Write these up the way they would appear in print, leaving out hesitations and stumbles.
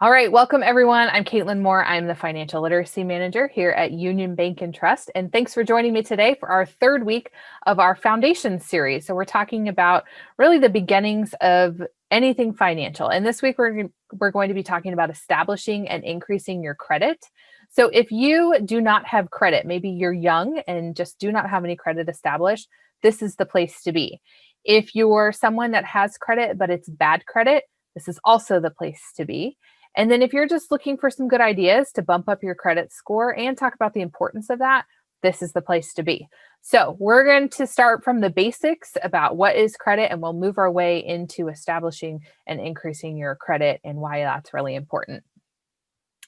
All right, welcome everyone. I'm Caitlin Moore. I'm the Financial Literacy Manager here at Union Bank and Trust. And thanks for joining me today for our third week of our Foundation series. So we're talking about really the beginnings of anything financial. And this week we're going to be talking about establishing and increasing your credit. So if you do not have credit, maybe you're young and just do not have any credit established, this is the place to be. If you're someone that has credit, but it's bad credit, this is also the place to be. And then if you're just looking for some good ideas to bump up your credit score and talk about the importance of that, this is the place to be. So we're going to start from the basics about what is credit, and we'll move our way into establishing and increasing your credit and why that's really important.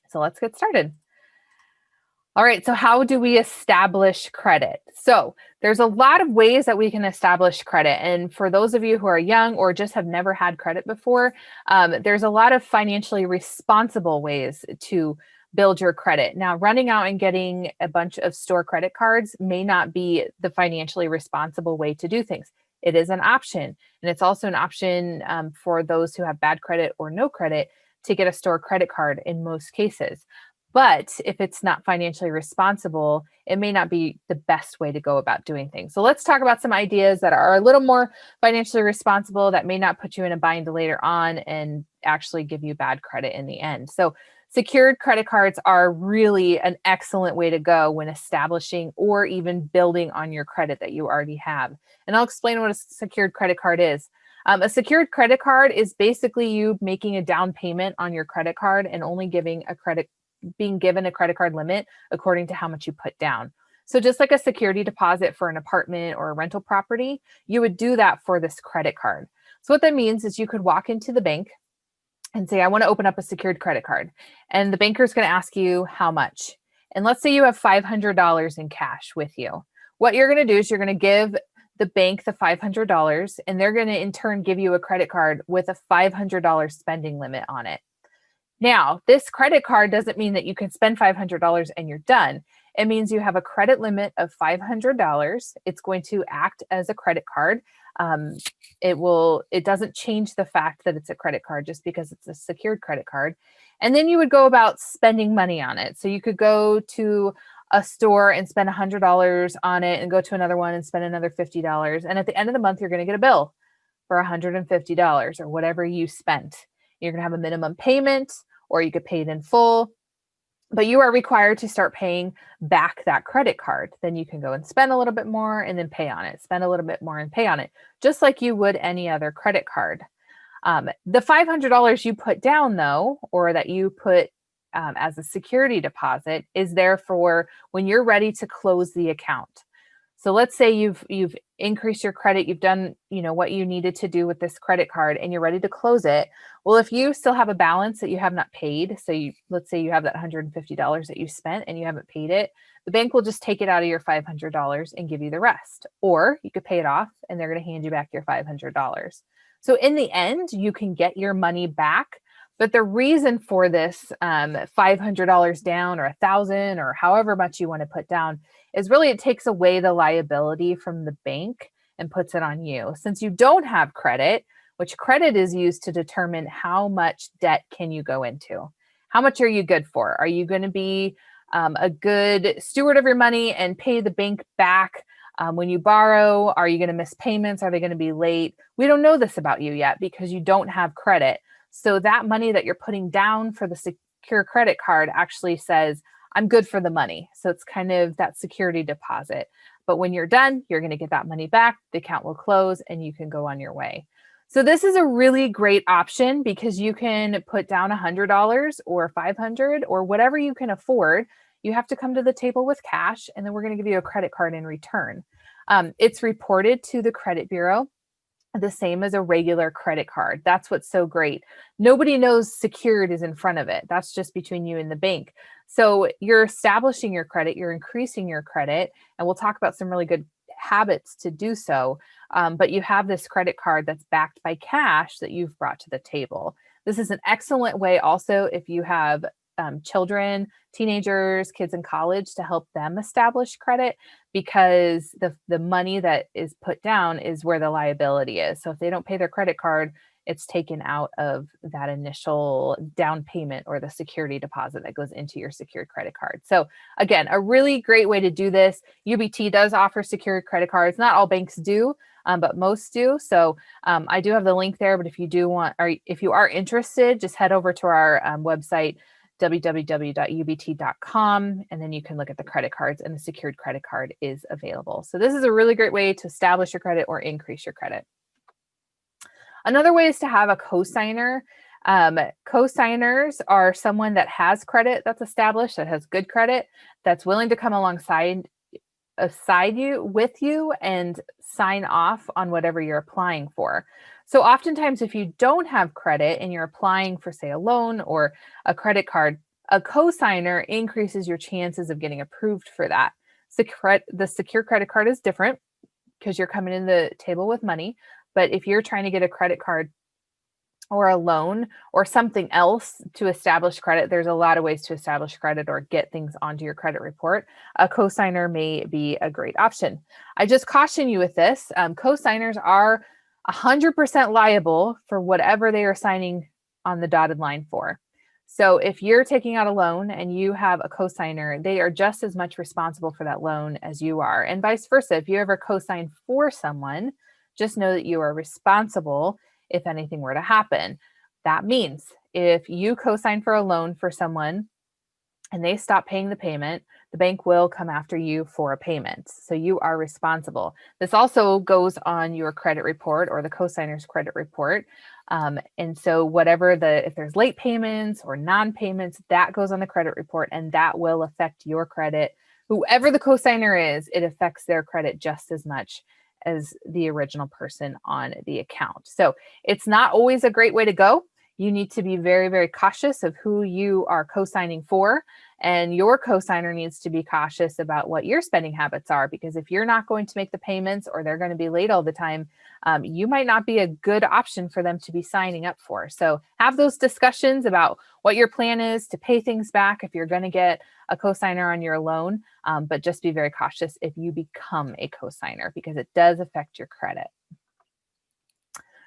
So let's get started. All right, so how do we establish credit? So there's a lot of ways that we can establish credit. And for those of you who are young or just have never had credit before, there's a lot of financially responsible ways to build your credit. Now, running out and getting a bunch of store credit cards may not be the financially responsible way to do things. It is an option. And it's also an option for those who have bad credit or no credit to get a store credit card in most cases. But if it's not financially responsible, it may not be the best way to go about doing things. So let's talk about some ideas that are a little more financially responsible that may not put you in a bind later on and actually give you bad credit in the end. So secured credit cards are really an excellent way to go when establishing or even building on your credit that you already have. And I'll explain what a secured credit card is. A secured credit card is basically you making a down payment on your credit card and only being given a credit card limit according to how much you put down. So just like a security deposit for an apartment or a rental property, you would do that for this credit card. So what that means is you could walk into the bank and say, I want to open up a secured credit card. And the banker is going to ask you how much. And let's say you have $500 in cash with you. What you're going to do is you're going to give the bank the $500, and they're going to in turn give you a credit card with a $500 spending limit on it. Now, this credit card doesn't mean that you can spend $500 and you're done. It means you have a credit limit of $500. It's going to act as a credit card. It doesn't change the fact that it's a credit card just because it's a secured credit card. And then you would go about spending money on it. So you could go to a store and spend $100 on it and go to another one and spend another $50. And at the end of the month, you're going to get a bill for $150 or whatever you spent. You're going to have a minimum payment, or you could pay it in full, but you are required to start paying back that credit card. Then you can go and spend a little bit more and then pay on it, spend a little bit more and pay on it, just like you would any other credit card. The $500 you put down, though, or that you put as a security deposit, is there for when you're ready to close the account. So let's say you've increased your credit, you've done, what you needed to do with this credit card and you're ready to close it. Well, if you still have a balance that you have not paid, so let's say you have that $150 that you spent and you haven't paid it, the bank will just take it out of your $500 and give you the rest. Or you could pay it off and they're going to hand you back your $500. So in the end, you can get your money back. But the reason for this $500 down or $1,000 or however much you want to put down is really it takes away the liability from the bank and puts it on you. Since you don't have credit, which credit is used to determine how much debt can you go into. How much are you good for? Are you going to be a good steward of your money and pay the bank back when you borrow? Are you going to miss payments? Are they going to be late? We don't know this about you yet because you don't have credit. So that money that you're putting down for the secure credit card actually says, I'm good for the money. So it's kind of that security deposit. But when you're done, you're going to get that money back. The account will close and you can go on your way. So this is a really great option because you can put down $100 or $500 or whatever you can afford. You have to come to the table with cash, and then we're going to give you a credit card in return. It's reported to the credit bureau the same as a regular credit card. That's what's so great. Nobody knows secured is in front of it. That's just between you and the bank. So you're establishing your credit, you're increasing your credit, and we'll talk about some really good habits to do so. But you have this credit card that's backed by cash that you've brought to the table. This is an excellent way also if you have children, teenagers, kids in college, to help them establish credit, because the money that is put down is where the liability is. So if they don't pay their credit card, it's taken out of that initial down payment or the security deposit that goes into your secured credit card. So again, a really great way to do this. UBT does offer secured credit cards. Not all banks do, but most do. So I do have the link there, but if you do want, or if you are interested, just head over to our website, www.ubt.com, and then you can look at the credit cards, and the secured credit card is available. So this is a really great way to establish your credit or increase your credit. Another way is to have a cosigner. Cosigners are someone that has credit that's established, that has good credit, that's willing to come alongside you with you and sign off on whatever you're applying for. So oftentimes if you don't have credit and you're applying for, say, a loan or a credit card, a cosigner increases your chances of getting approved for that. The secure credit card is different because you're coming in the table with money. But if you're trying to get a credit card or a loan or something else to establish credit, there's a lot of ways to establish credit or get things onto your credit report. A cosigner may be a great option. I just caution you with this. Cosigners are 100% liable for whatever they are signing on the dotted line for. So if you're taking out a loan and you have a cosigner, they are just as much responsible for that loan as you are. And vice versa. If you ever cosign for someone, just know that you are responsible if anything were to happen. That means if you cosign for a loan for someone and they stop paying the payment, the bank will come after you for a payment. So you are responsible. This also goes on your credit report or the cosigner's credit report. And so if there's late payments or non-payments, that goes on the credit report and that will affect your credit. Whoever the cosigner is, it affects their credit just as much as the original person on the account. So it's not always a great way to go. You need to be very, very cautious of who you are co-signing for. And your co-signer needs to be cautious about what your spending habits are, because if you're not going to make the payments or they're going to be late all the time, you might not be a good option for them to be signing up for. So have those discussions about what your plan is to pay things back if you're going to get a co-signer on your loan, but just be very cautious if you become a co-signer because it does affect your credit.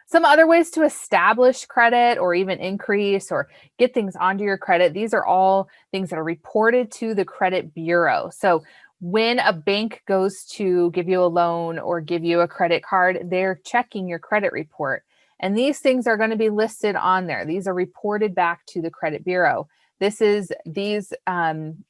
Some other ways to establish credit or even increase or get things onto your credit. These are all things that are reported to the credit bureau. So when a bank goes to give you a loan or give you a credit card, they're checking your credit report. And these things are going to be listed on there. These are reported back to the credit bureau. These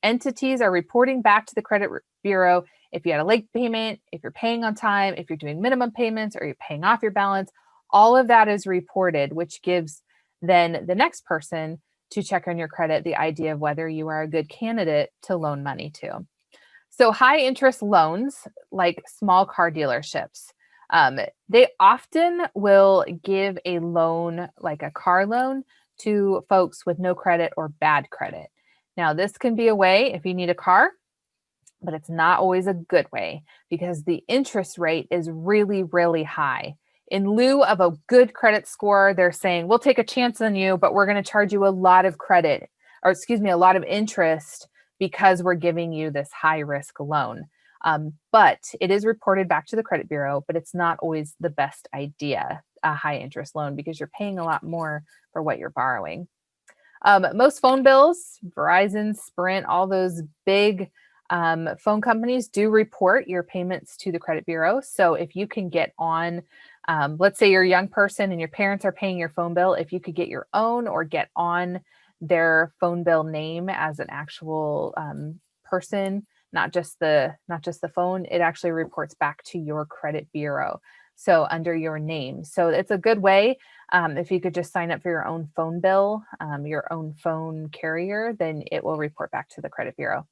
entities are reporting back to the credit bureau if you had a late payment, if you're paying on time, if you're doing minimum payments, or you're paying off your balance. All of that is reported, which gives then the next person to check on your credit the idea of whether you are a good candidate to loan money to. So high interest loans, like small car dealerships, they often will give a loan, like a car loan, to folks with no credit or bad credit. Now, this can be a way if you need a car, but it's not always a good way because the interest rate is really, really high. In lieu of a good credit score, they're saying, we'll take a chance on you, but we're going to charge you a lot of a lot of interest because we're giving you this high risk loan. But it is reported back to the credit bureau, but it's not always the best idea, a high interest loan, because you're paying a lot more for what you're borrowing. Most phone bills, Verizon, Sprint, all those big phone companies do report your payments to the credit bureau. So if you can get on, let's say you're a young person and your parents are paying your phone bill, if you could get your own or get on their phone bill name as an actual person, not just the phone, it actually reports back to your credit bureau. So under your name. So it's a good way. If you could just sign up for your own phone bill, your own phone carrier, then it will report back to the credit bureau.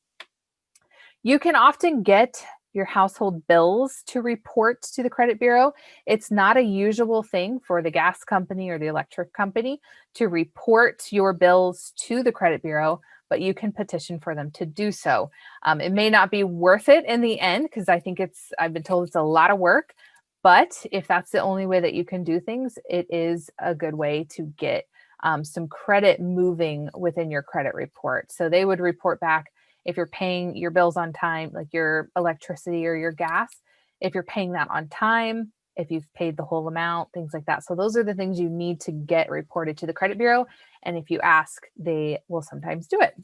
You can often get your household bills to report to the credit bureau. It's not a usual thing for the gas company or the electric company to report your bills to the credit bureau, but you can petition for them to do so. It may not be worth it in the end because I've been told it's a lot of work, but if that's the only way that you can do things, it is a good way to get some credit moving within your credit report. So they would report back if you're paying your bills on time, like your electricity or your gas. If you're paying that on time, if you've paid the whole amount, things like that. So those are the things you need to get reported to the credit bureau. And if you ask, they will sometimes do it.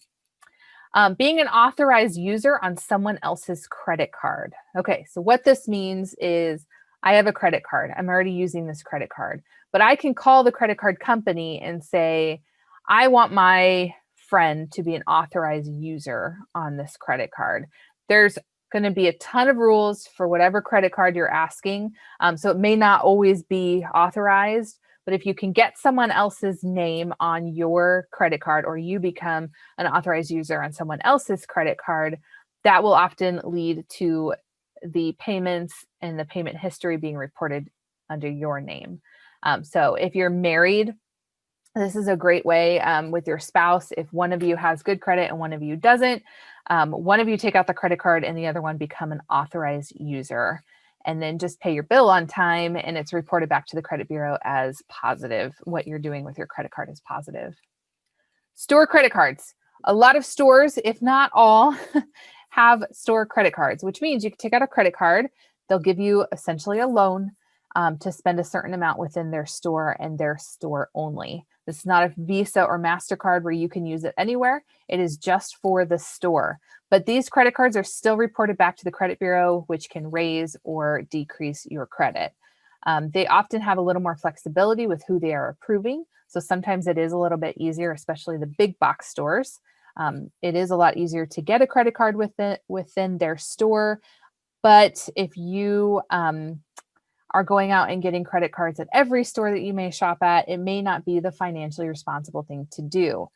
Being an authorized user on someone else's credit card. Okay, so what this means is I have a credit card. I'm already using this credit card, but I can call the credit card company and say, I want my friend to be an authorized user on this credit card. There's going to be a ton of rules for whatever credit card you're asking. So it may not always be authorized, but if you can get someone else's name on your credit card, or you become an authorized user on someone else's credit card, that will often lead to the payments and the payment history being reported under your name. So if you're married, this is a great way with your spouse. If one of you has good credit and one of you doesn't, one of you take out the credit card and the other one become an authorized user. And then just pay your bill on time, and it's reported back to the credit bureau as positive. What you're doing with your credit card is positive. Store credit cards. A lot of stores, if not all, have store credit cards, which means you can take out a credit card. They'll give you essentially a loan to spend a certain amount within their store, and their store only. This is not a Visa or MasterCard where you can use it anywhere. It is just for the store. But these credit cards are still reported back to the credit bureau, which can raise or decrease your credit. They often have a little more flexibility with who they are approving. So sometimes it is a little bit easier, especially the big box stores. It is a lot easier to get a credit card within their store. But if you are going out and getting credit cards at every store that you may shop at, it may not be the financially responsible thing to do.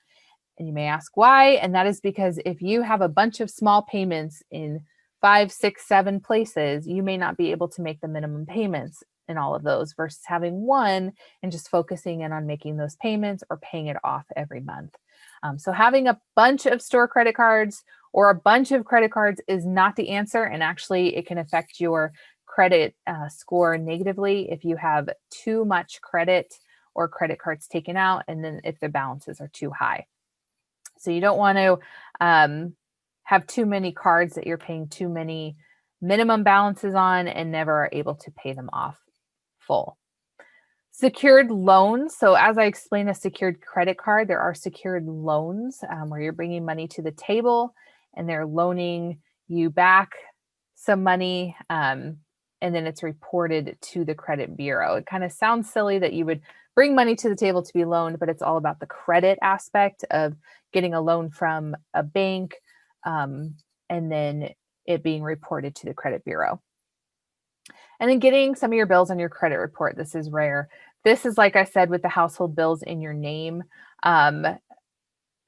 And you may ask why, and that is because if you have a bunch of small payments in 5, 6, 7 places, you may not be able to make the minimum payments in all of those versus having one and just focusing in on making those payments or paying it off every month. So having a bunch of store credit cards or a bunch of credit cards is not the answer, and actually it can affect your credit score negatively if you have too much credit or credit cards taken out, and then if the balances are too high. So you don't want to have too many cards that you're paying too many minimum balances on and never are able to pay them off full. Secured loans. So as I explained, a secured credit card, there are secured loans where you're bringing money to the table and they're loaning you back some money, and then it's reported to the credit bureau. It kind of sounds silly that you would bring money to the table to be loaned, but it's all about the credit aspect of getting a loan from a bank, and then it being reported to the credit bureau. And then getting some of your bills on your credit report. This is rare. This is, like I said, with the household bills in your name.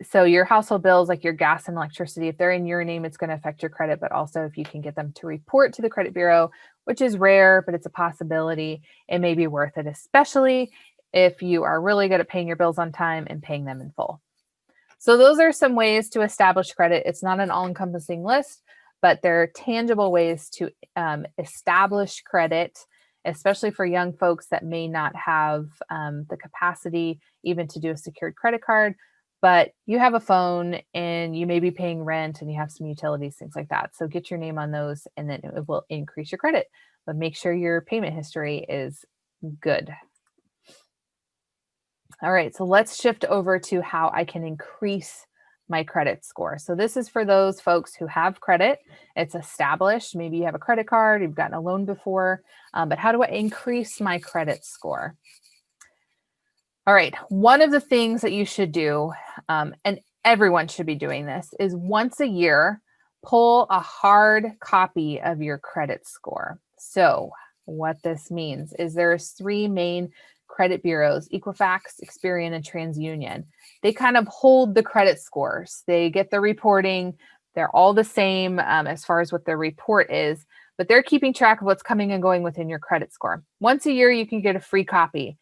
So your household bills, like your gas and electricity, if they're in your name, it's going to affect your credit. But also if you can get them to report to the credit bureau, which is rare, but it's a possibility, it may be worth it, especially if you are really good at paying your bills on time and paying them in full. So those are some ways to establish credit. It's not an all-encompassing list, but there are tangible ways to establish credit, especially for young folks that may not have the capacity even to do a secured credit card, but you have a phone and you may be paying rent and you have some utilities, things like that. So get your name on those and then it will increase your credit, but make sure your payment history is good. All right, so let's shift over to how I can increase my credit score. So this is for those folks who have credit. It's established. Maybe you have a credit card, you've gotten a loan before, but how do I increase my credit score? All right, one of the things that you should do, and everyone should be doing this, is once a year, pull a hard copy of your credit score. So what this means is there's 3 main credit bureaus: Equifax, Experian, and TransUnion. They kind of hold the credit scores. They get the reporting. They're all the same as far as what their report is, but they're keeping track of what's coming and going within your credit score. Once a year, you can get a free copy.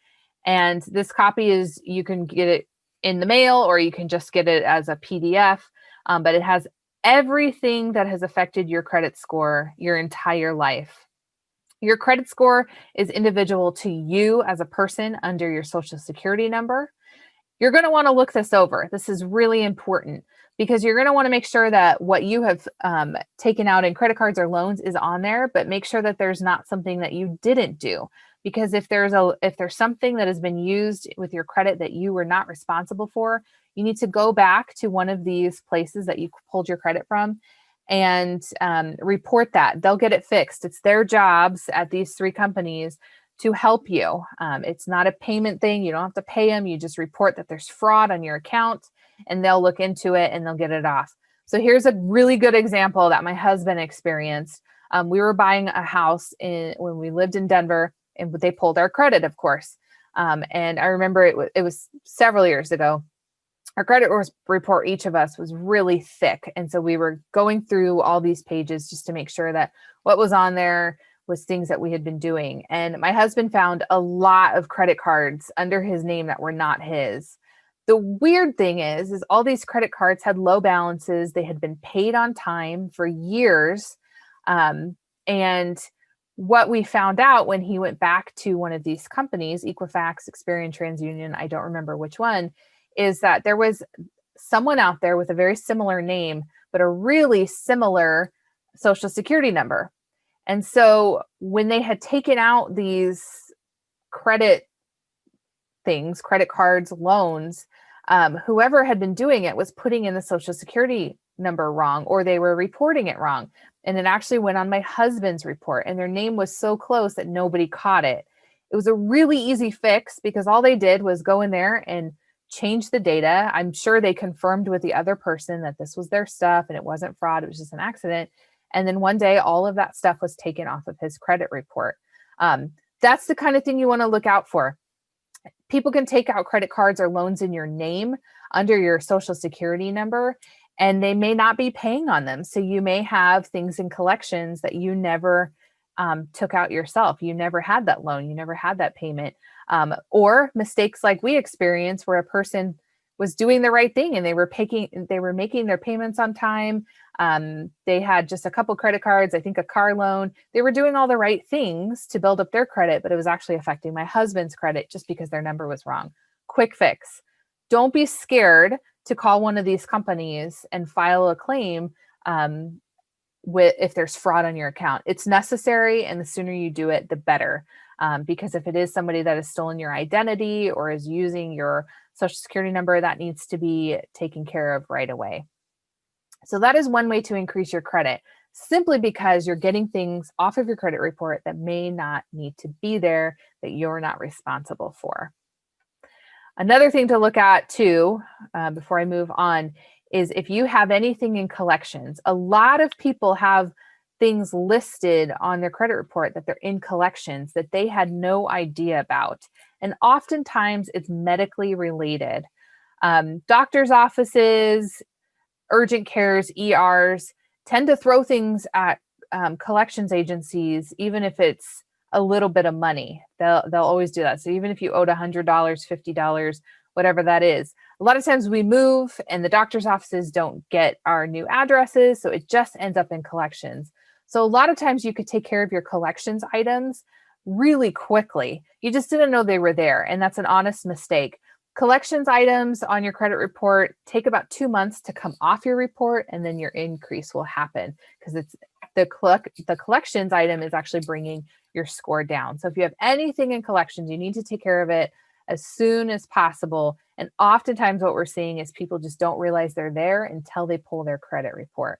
And this copy is, you can get it in the mail or you can just get it as a PDF, but it has everything that has affected your credit score your entire life. Your credit score is individual to you as a person under your Social Security number. You're going to want to look this over. This is really important because you're going to want to make sure that what you have taken out in credit cards or loans is on there, but make sure that there's not something that you didn't do. Because if there's something that has been used with your credit that you were not responsible for, you need to go back to one of these places that you pulled your credit from and report that. They'll get it fixed. It's their jobs at these 3 companies to help you. It's not a payment thing. You don't have to pay them. You just report that there's fraud on your account and they'll look into it and they'll get it off. So here's a really good example that my husband experienced. We were buying a house when we lived in Denver, and they pulled our credit, of course. And I remember it was several years ago. Our credit report, each of us, was really thick. And so we were going through all these pages just to make sure that what was on there was things that we had been doing. And my husband found a lot of credit cards under his name that were not his. The weird thing is all these credit cards had low balances. They had been paid on time for years. And what we found out when he went back to one of these companies, Equifax, Experian, TransUnion, I don't remember which one, is that there was someone out there with a very similar name, but a really similar social security number. And so when they had taken out these credit things, credit cards, loans, whoever had been doing it was putting in the social security number wrong, or they were reporting it wrong. And it actually went on my husband's report, and their name was so close that nobody caught it. It was a really easy fix because all they did was go in there and change the data. I'm sure they confirmed with the other person that this was their stuff and it wasn't fraud, it was just an accident. And then one day, all of that stuff was taken off of his credit report. That's the kind of thing you want to look out for. People can take out credit cards or loans in your name under your social security number, and they may not be paying on them. So you may have things in collections that you never took out yourself. You never had that loan. You never had that payment. Or mistakes like we experienced where a person was doing the right thing and they were making their payments on time. They had just a couple credit cards, I think a car loan. They were doing all the right things to build up their credit, but it was actually affecting my husband's credit just because their number was wrong. Quick fix. Don't be scared to call one of these companies and file a claim if there's fraud on your account. It's necessary, and the sooner you do it, the better. Because if it is somebody that has stolen your identity or is using your social security number, that needs to be taken care of right away. So that is one way to increase your credit, simply because you're getting things off of your credit report that may not need to be there, that you're not responsible for. Another thing to look at too, before I move on, is if you have anything in collections. A lot of people have things listed on their credit report that they're in collections that they had no idea about. And oftentimes it's medically related. Doctor's offices, urgent cares, ERs tend to throw things at collections agencies, even if it's a little bit of money. They'll always do that. So even if you owed $100, $50, whatever that is, a lot of times we move and the doctor's offices don't get our new addresses, so it just ends up in collections. So a lot of times you could take care of your collections items really quickly. You just didn't know they were there, and that's an honest mistake. Collections items on your credit report take about 2 months to come off your report, and then your increase will happen because it's the collections item is actually bringing your score down. So if you have anything in collections, you need to take care of it as soon as possible. And oftentimes what we're seeing is people just don't realize they're there until they pull their credit report.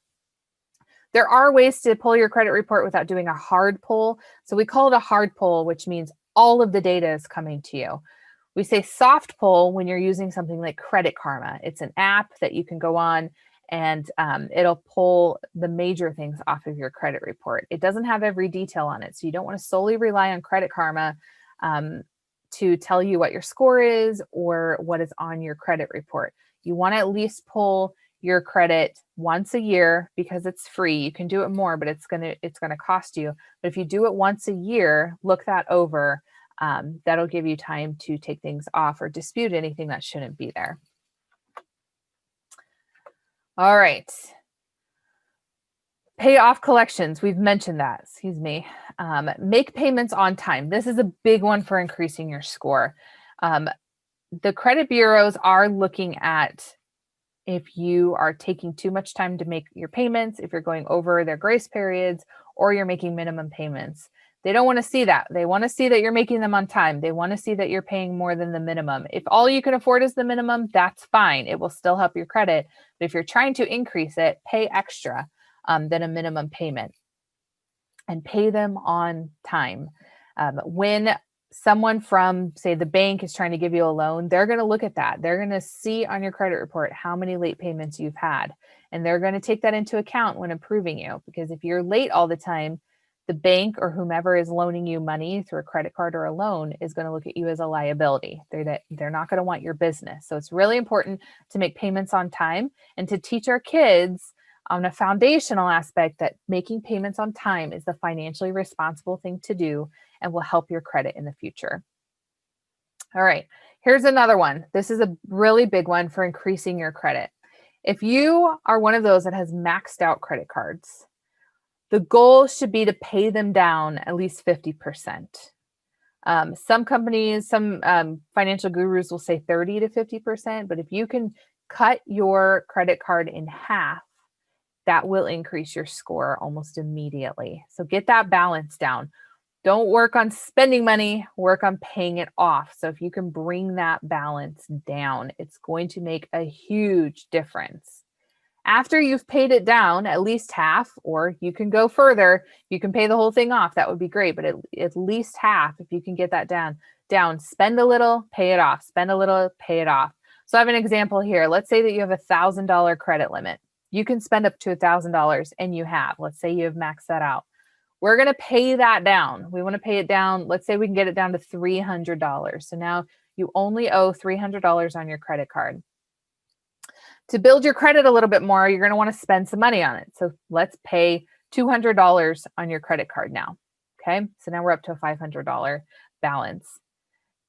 There are ways to pull your credit report without doing a hard pull. So we call it a hard pull, which means all of the data is coming to you. We say soft pull when you're using something like Credit Karma. It's an app that you can go on and it'll pull the major things off of your credit report. It doesn't have every detail on it. So you don't want to solely rely on Credit Karma to tell you what your score is or what is on your credit report. You want to at least pull your credit once a year because it's free. You can do it more, but it's gonna cost you. But if you do it once a year, look that over. That'll give you time to take things off or dispute anything that shouldn't be there. All right. Pay off collections. We've mentioned that. Excuse me. Make payments on time. This is a big one for increasing your score. the credit bureaus are looking at if you are taking too much time to make your payments, if you're going over their grace periods, or you're making minimum payments. They don't want to see that. They want to see that you're making them on time. They want to see that you're paying more than the minimum. If all you can afford is the minimum, that's fine. It will still help your credit. But if you're trying to increase it, pay extra than a minimum payment and pay them on time. When someone from, say, the bank is trying to give you a loan, they're going to look at that. They're going to see on your credit report how many late payments you've had. And they're going to take that into account when approving you. Because if you're late all the time, the bank or whomever is loaning you money through a credit card or a loan is going to look at you as a liability. They're not going to want your business. So it's really important to make payments on time and to teach our kids on a foundational aspect that making payments on time is the financially responsible thing to do and will help your credit in the future. All right, here's another one. This is a really big one for increasing your credit. If you are one of those that has maxed out credit cards, the goal should be to pay them down at least 50%. Some companies, some financial gurus will say 30 to 50%, but if you can cut your credit card in half, that will increase your score almost immediately. So get that balance down. Don't work on spending money, work on paying it off. So if you can bring that balance down, it's going to make a huge difference. After you've paid it down, at least half, or you can go further, you can pay the whole thing off. That would be great, but at least half, if you can get that down, spend a little, pay it off, spend a little, pay it off. So I have an example here. Let's say that you have $1,000 credit limit. You can spend up to $1,000 and you have, let's say you have maxed that out. We're going to pay that down. We want to pay it down. Let's say we can get it down to $300. So now you only owe $300 on your credit card. To build your credit a little bit more, you're going to want to spend some money on it. So let's pay $200 on your credit card now. Okay, so now we're up to a $500 balance.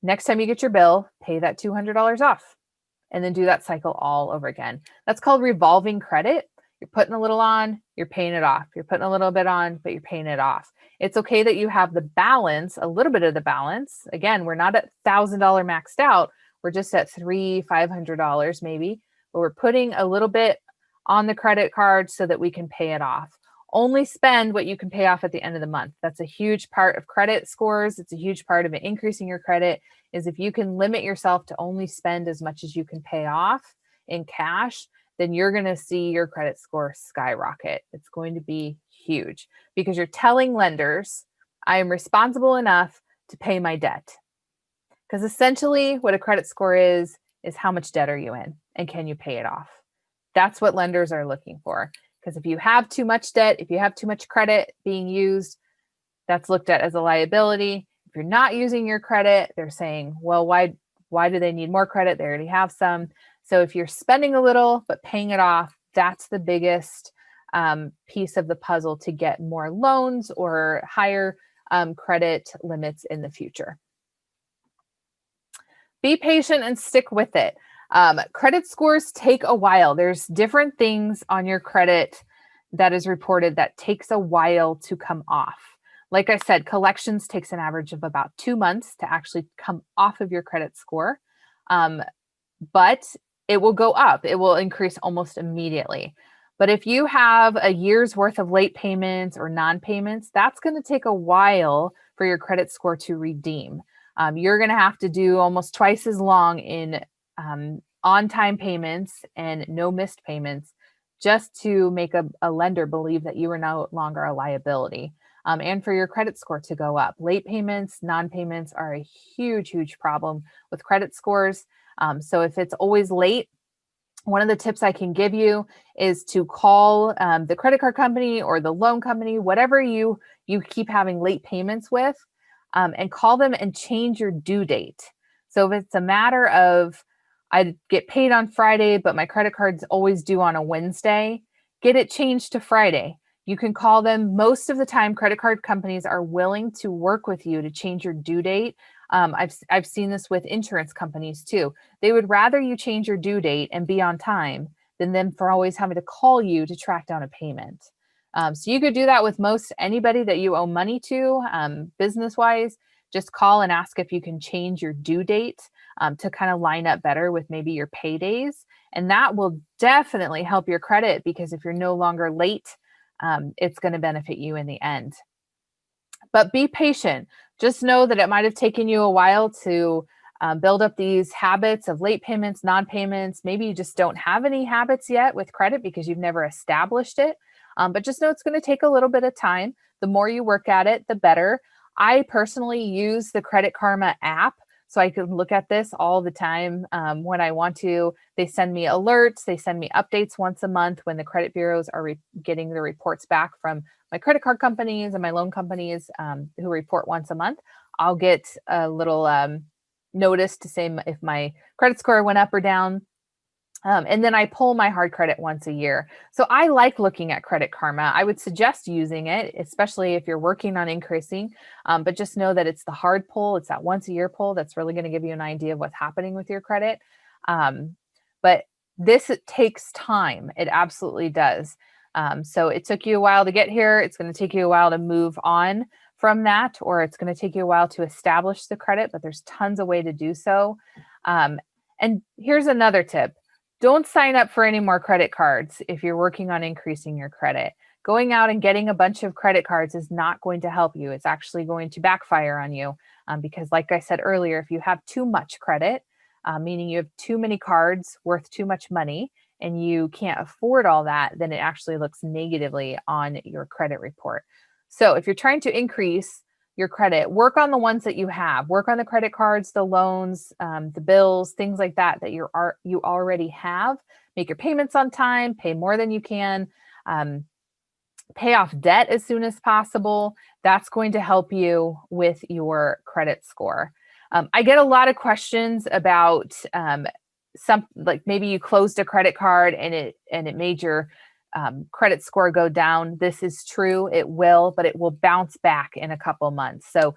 Next time you get your bill, pay that $200 off and then do that cycle all over again. That's called revolving credit. You're putting a little on, you're paying it off. You're putting a little bit on, but you're paying it off. It's okay that you have the balance, a little bit of the balance. Again, we're not at $1,000 maxed out. We're just at $500 maybe. But we're putting a little bit on the credit card so that we can pay it off. Only spend what you can pay off at the end of the month. That's a huge part of credit scores. It's a huge part of increasing your credit is if you can limit yourself to only spend as much as you can pay off in cash, then you're going to see your credit score skyrocket. It's going to be huge because you're telling lenders, I am responsible enough to pay my debt. Because essentially what a credit score is how much debt are you in and can you pay it off? That's what lenders are looking for. Because if you have too much debt, if you have too much credit being used, that's looked at as a liability. If you're not using your credit, they're saying, well, why do they need more credit? They already have some. So if you're spending a little but paying it off, that's the biggest piece of the puzzle to get more loans or higher credit limits in the future. Be patient and stick with it. Credit scores take a while. There's different things on your credit that is reported that takes a while to come off. Like I said, collections takes an average of about 2 months to actually come off of your credit score. But it will go up. It will increase almost immediately. But if you have a year's worth of late payments or non-payments, that's going to take a while for your credit score to redeem. You're going to have to do almost twice as long in on-time payments and no missed payments just to make a lender believe that you are no longer a liability and for your credit score to go up. Late payments, non-payments are a huge, huge problem with credit scores. So if it's always late, one of the tips I can give you is to call the credit card company or the loan company, whatever you keep having late payments with, and call them and change your due date. So if it's a matter of I get paid on Friday, but my credit card's always due on a Wednesday, get it changed to Friday. You can call them. Most of the time, credit card companies are willing to work with you to change your due date. I've seen this with insurance companies too. They would rather you change your due date and be on time than them for always having to call you to track down a payment. So you could do that with most anybody that you owe money to, business-wise. Just call and ask if you can change your due date. to kind of line up better with maybe your paydays. And that will definitely help your credit, because if you're no longer late, it's going to benefit you in the end. But be patient. Just know that it might have taken you a while to build up these habits of late payments, non-payments. Maybe you just don't have any habits yet with credit because you've never established it. But just know it's going to take a little bit of time. The more you work at it, the better. I personally use the Credit Karma app, so I can look at this all the time when I want to. They send me alerts. They send me updates once a month when the credit bureaus are getting the reports back from my credit card companies and my loan companies who report once a month. I'll get a little notice to say if my credit score went up or down. And then I pull my hard credit once a year. So I like looking at Credit Karma. I would suggest using it, especially if you're working on increasing. But just know that it's the hard pull. It's that once a year pull that's really going to give you an idea of what's happening with your credit. But it takes time. It absolutely does. So it took you a while to get here. It's going to take you a while to move on from that, or it's going to take you a while to establish the credit, but there's tons of way to do so. And here's another tip. Don't sign up for any more credit cards if you're working on increasing your credit. Going out and getting a bunch of credit cards is not going to help you. It's actually going to backfire on you because, like I said earlier, if you have too much credit, meaning you have too many cards worth too much money, and you can't afford all that, then it actually looks negatively on your credit report. So if you're trying to increase your credit, work on the ones that you have. Work on the credit cards, the loans, the bills, things like that you already have. Make your payments on time, pay more than you can, pay off debt as soon as possible. That's going to help you with your credit score. I get a lot of questions about like maybe you closed a credit card and it made your credit score go down. This is true. It will, but it will bounce back in a couple months. So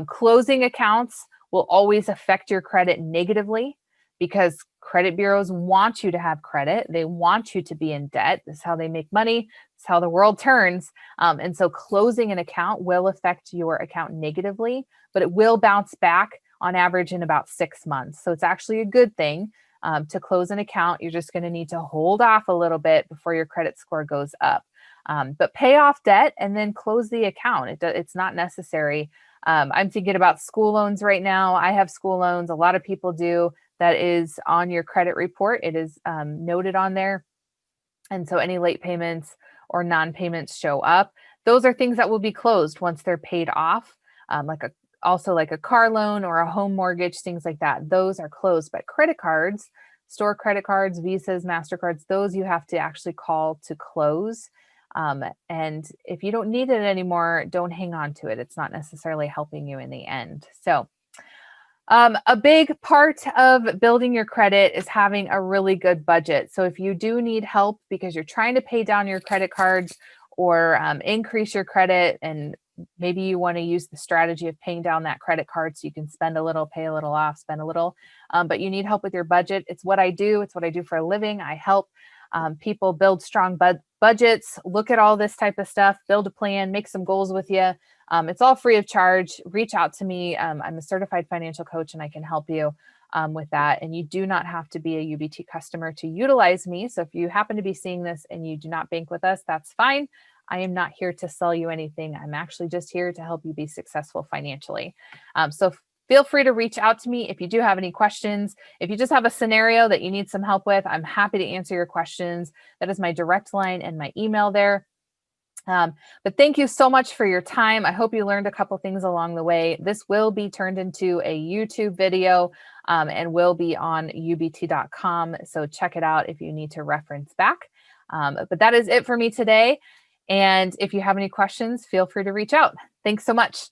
closing accounts will always affect your credit negatively because credit bureaus want you to have credit. They want you to be in debt. This is how they make money. It's how the world turns. And so closing an account will affect your account negatively, but it will bounce back on average in about 6 months. So it's actually a good thing. To close an account, you're just going to need to hold off a little bit before your credit score goes up. But pay off debt and then close the account. It's not necessary. I'm thinking about school loans right now. I have school loans. A lot of people do. That is on your credit report. It is noted on there. And so any late payments or non-payments show up. Those are things that will be closed once they're paid off, also like a car loan or a home mortgage, things like that. Those are closed. But credit cards, store credit cards, Visas, MasterCards, those you have to actually call to close. And if you don't need it anymore, don't hang on to it. It's not necessarily helping you in the end. So a big part of building your credit is having a really good budget. So if you do need help because you're trying to pay down your credit cards or increase your credit, and maybe you want to use the strategy of paying down that credit card so you can spend a little, pay a little off, spend a little, but you need help with your budget. It's what I do. It's what I do for a living. I help people build strong budgets, look at all this type of stuff, build a plan, make some goals with you. It's all free of charge. Reach out to me. I'm a certified financial coach and I can help you with that. And you do not have to be a UBT customer to utilize me. So if you happen to be seeing this and you do not bank with us, that's fine. I am not here to sell you anything. I'm actually just here to help you be successful financially. So feel free to reach out to me if you do have any questions. If you just have a scenario that you need some help with, I'm happy to answer your questions. That is my direct line and my email there. But thank you so much for your time. I hope you learned a couple things along the way. This will be turned into a YouTube video and will be on ubt.com. So check it out if you need to reference back. But that is it for me today. And if you have any questions, feel free to reach out. Thanks so much.